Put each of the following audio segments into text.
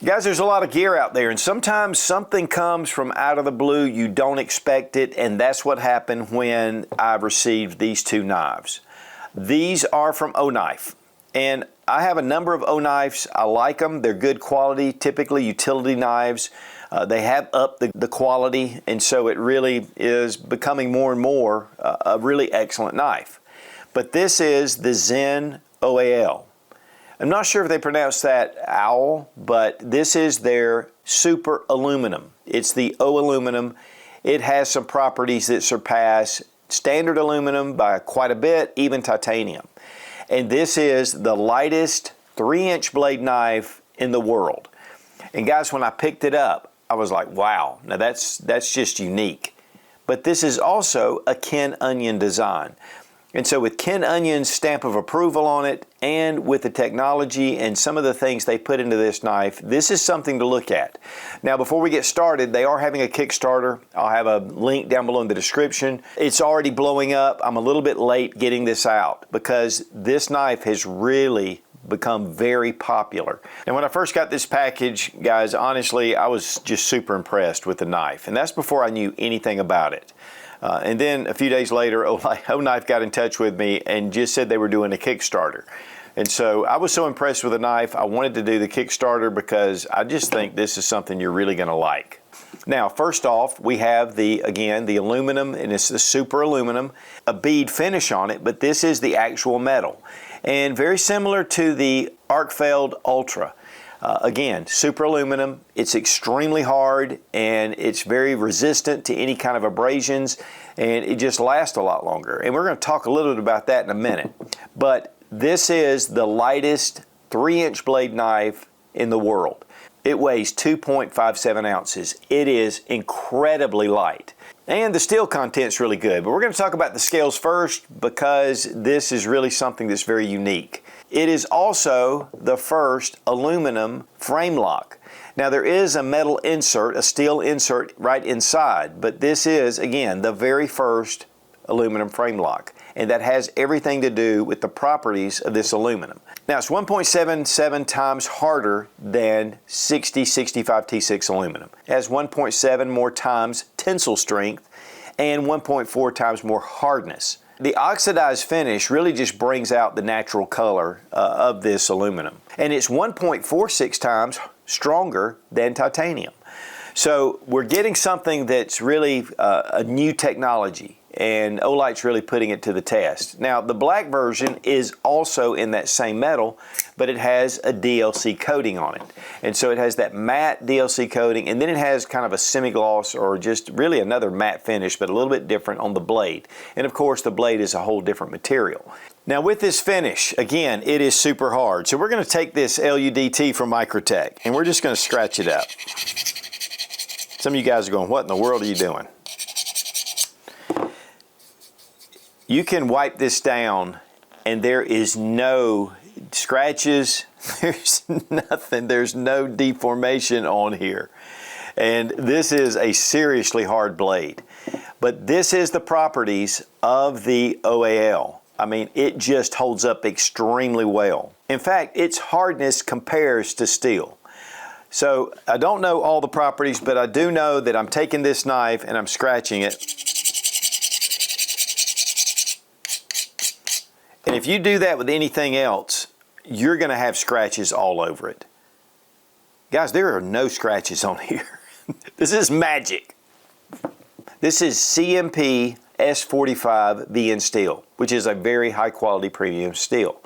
Guys, there's a lot of gear out there, and sometimes something comes from out of the blue. You don't expect it, and that's what happened when I received these two knives. These are from Oknife, and I have a number of Oknifes. I like them. They're good quality, typically utility knives. They have upped the quality, and so it really is becoming more and more a really excellent knife. But this is the XEN OAL. I'm not sure if they pronounce that owl, but this is their super aluminum. It's the O aluminum. It has some properties that surpass standard aluminum by quite a bit, even titanium. And this is the lightest 3-inch blade knife in the world. And guys, when I picked it up, I was like, wow, now that's just unique. But this is also a Onion design. And so with Onion's stamp of approval on it, and with the technology and some of the things they put into this knife, this is something to look at. Now, before we get started, they are having a Kickstarter. I'll have a link down below in the description. It's already blowing up. I'm a little bit late getting this out because this knife has really become very popular. And when I first got this package, guys, honestly, I was just super impressed with the knife. And that's before I knew anything about it. And then a few days later, Oknife got in touch with me and just said they were doing a Kickstarter. And so I was so impressed with the knife, I wanted to do the Kickstarter because I just think this is something you're really going to like. Now, first off, we have the aluminum, and it's the super aluminum, a bead finish on it, but this is the actual metal. And very similar to the Arkfeld Ultra. Again, super aluminum, it's extremely hard and it's very resistant to any kind of abrasions, and it just lasts a lot longer. And we're going to talk a little bit about that in a minute. But this is the lightest 3-inch blade knife in the world. It weighs 2.57 ounces. It is incredibly light. And the steel content's really good. But we're going to talk about the scales first because this is really something that's very unique. It is also the first aluminum frame lock. Now there is a metal insert, a steel insert right inside, but this is, again, the very first aluminum frame lock. And that has everything to do with the properties of this aluminum. Now it's 1.77 times harder than 6065 T6 aluminum. It has 1.7 more times tensile strength and 1.4 times more hardness. The oxidized finish really just brings out the natural color of this aluminum. And it's 1.46 times stronger than titanium. So we're getting something that's really a new technology, and Olight's really putting it to the test. Now, the black version is also in that same metal, but it has a DLC coating on it. And so it has that matte DLC coating, and then it has kind of a semi-gloss or just really another matte finish, but a little bit different on the blade. And of course, the blade is a whole different material. Now with this finish, again, it is super hard. So we're going to take this LUDT from Microtech, and we're just going to scratch it up. Some of you guys are going, what in the world are you doing? You can wipe this down and there is no scratches, there's nothing, there's no deformation on here. And this is a seriously hard blade. But this is the properties of the OAL. I mean, it just holds up extremely well. In fact, its hardness compares to steel. So I don't know all the properties, but I do know that I'm taking this knife and I'm scratching it. And if you do that with anything else, you're going to have scratches all over it. Guys, there are no scratches on here. This is magic. This is CMP S45 VN steel, which is a very high quality premium steel.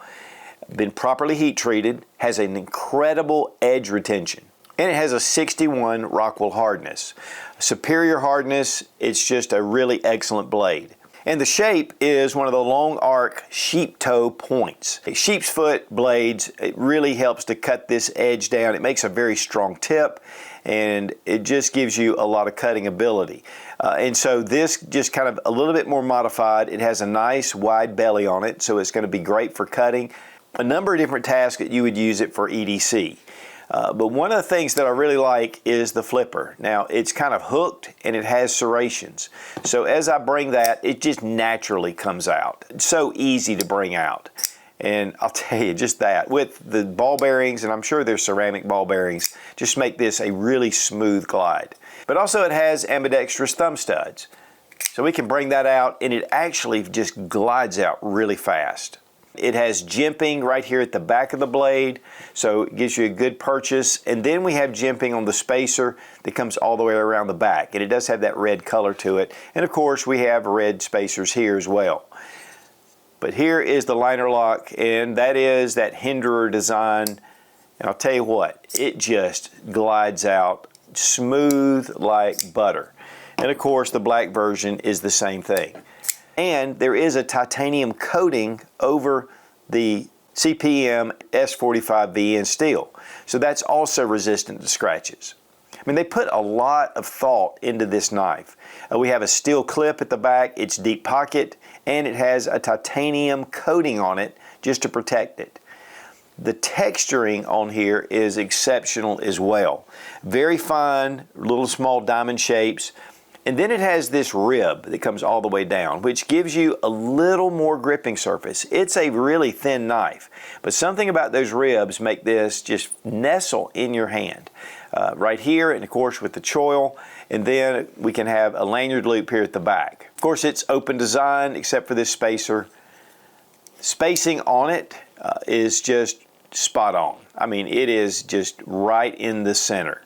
Been properly heat treated, has an incredible edge retention, and it has a 61 Rockwell hardness. Superior hardness, it's just a really excellent blade. And the shape is one of the long arc sheep toe points. A sheep's foot blades, it really helps to cut this edge down. It makes a very strong tip, and it just gives you a lot of cutting ability. And so this just kind of a little bit more modified. It has a nice wide belly on it, so it's going to be great for cutting a number of different tasks that you would use it for EDC. But one of the things that I really like is the flipper. Now, it's kind of hooked and it has serrations. So as I bring that, it just naturally comes out. It's so easy to bring out. And I'll tell you, just that, with the ball bearings, and I'm sure they're ceramic ball bearings, just make this a really smooth glide. But also it has ambidextrous thumb studs. So we can bring that out and it actually just glides out really fast. It has jimping right here at the back of the blade, so it gives you a good purchase. And then we have jimping on the spacer that comes all the way around the back. And it does have that red color to it. And of course we have red spacers here as well. But here is the liner lock, and that is that Hinderer design. And I'll tell you what, it just glides out smooth like butter. And of course the black version is the same thing. And there is a titanium coating over the CPM S45VN steel. So that's also resistant to scratches. I mean, they put a lot of thought into this knife. We have a steel clip at the back, it's deep pocket, and it has a titanium coating on it just to protect it. The texturing on here is exceptional as well. Very fine, little small diamond shapes. And then it has this rib that comes all the way down, which gives you a little more gripping surface. It's a really thin knife, but something about those ribs make this just nestle in your hand. Right here, and of course with the choil, and then we can have a lanyard loop here at the back. Of course it's open design except for this spacer. Spacing on it is just spot on. I mean, it is just right in the center.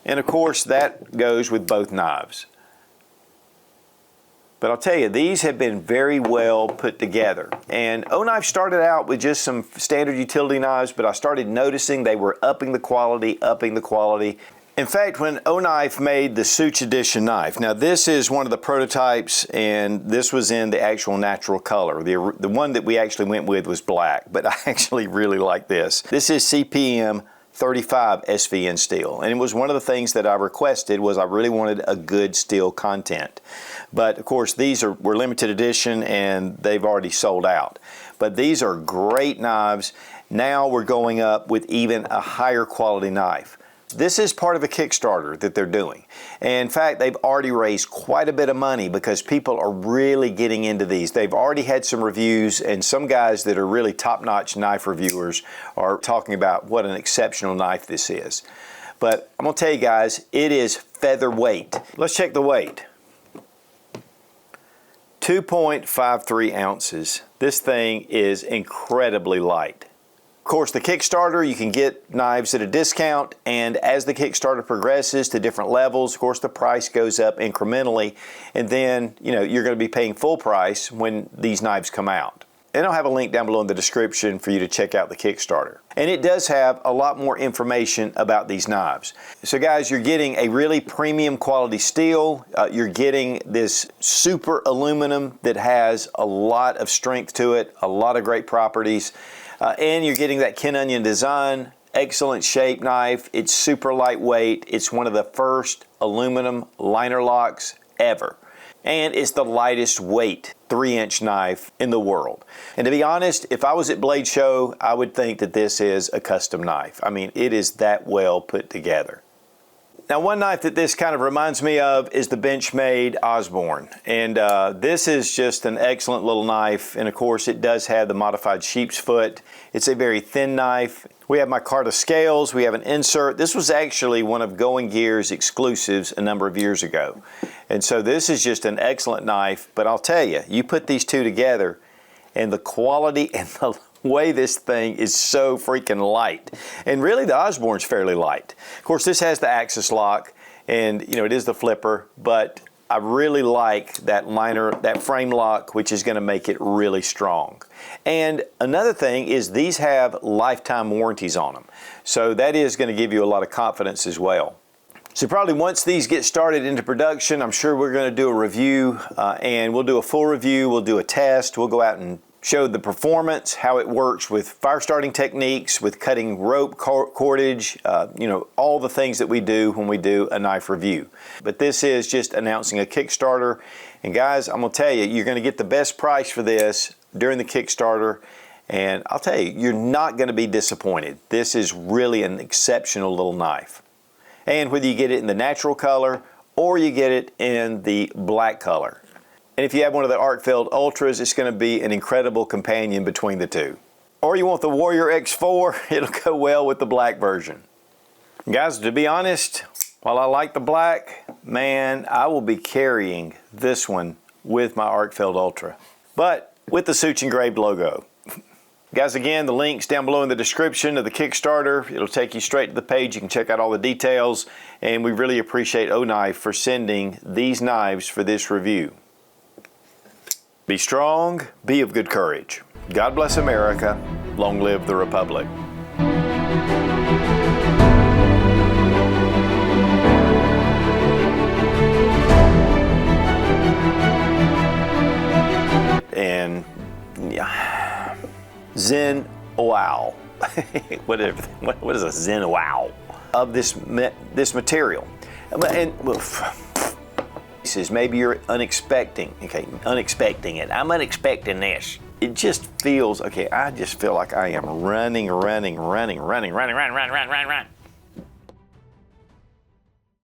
And of course that goes with both knives. But I'll tell you, these have been very well put together. And Oknife started out with just some standard utility knives, but I started noticing they were upping the quality. In fact, when Oknife made the Sootch edition knife, now this is one of the prototypes, and this was in the actual natural color. The one that we actually went with was black, but I actually really like this. This is CPM 35 SVN steel, and it was one of the things that I requested was I really wanted a good steel content. But of course these were limited edition and they've already sold out. But these are great knives. Now we're going up with even a higher quality knife. This is part of a Kickstarter that they're doing. And in fact, they've already raised quite a bit of money because people are really getting into these. They've already had some reviews, and some guys that are really top-notch knife reviewers are talking about what an exceptional knife this is. But I'm gonna tell you guys, it is featherweight. Let's check the weight. 2.53 ounces. This thing is incredibly light. Of course, the Kickstarter, you can get knives at a discount, and as the Kickstarter progresses to different levels, of course, the price goes up incrementally, and then, you know, you're going to be paying full price when these knives come out. And I'll have a link down below in the description for you to check out the Kickstarter. And it does have a lot more information about these knives. So guys, you're getting a really premium quality steel. You're getting this super aluminum that has a lot of strength to it, a lot of great properties. And you're getting that Onion Design, excellent shape knife. It's super lightweight. It's one of the first aluminum liner locks ever. And it's the lightest weight 3-inch knife in the world. And to be honest, if I was at Blade Show, I would think that this is a custom knife. I mean, it is that well put together. Now, one knife that this kind of reminds me of is the Benchmade Osborne. And this is just an excellent little knife. And of course, it does have the modified sheep's foot. It's a very thin knife. We have micarta scales. We have an insert. This was actually one of Going Gear's exclusives a number of years ago. And so this is just an excellent knife. But I'll tell you, you put these two together, and the quality and the way this thing is so freaking light. And really the Osborne's fairly light. Of course, this has the axis lock, and you know, it is the flipper, but I really like that liner, that frame lock, which is going to make it really strong. And another thing is these have lifetime warranties on them. So that is going to give you a lot of confidence as well. So probably once these get started into production, I'm sure we're going to do a review, and we'll do a full review, we'll do a test, we'll go out and show the performance, how it works with fire starting techniques, with cutting rope, cordage, you know, all the things that we do when we do a knife review. But this is just announcing a Kickstarter. And guys, I'm gonna tell you, you're gonna get the best price for this during the Kickstarter. And I'll tell you, you're not gonna be disappointed. This is really an exceptional little knife. And whether you get it in the natural color or you get it in the black color, And if you have one of the Arcfeld Ultras, it's going to be an incredible companion between the two. Or you want the Warrior X4, it'll go well with the black version. Guys, to be honest, while I like the black, man, I will be carrying this one with my Arcfeld Ultra, but with the Sootch engraved logo. Guys, again, the link's down below in the description of the Kickstarter. It'll take you straight to the page. You can check out all the details, and we really appreciate Oknife for sending these knives for this review. Be strong, be of good courage. God bless America. Long live the Republic. And yeah, XEN OAL. what is a XEN OAL? Of this material. And says maybe you're unexpecting. Okay, unexpecting it. I'm unexpecting this. It just feels, okay, I just feel like I am running.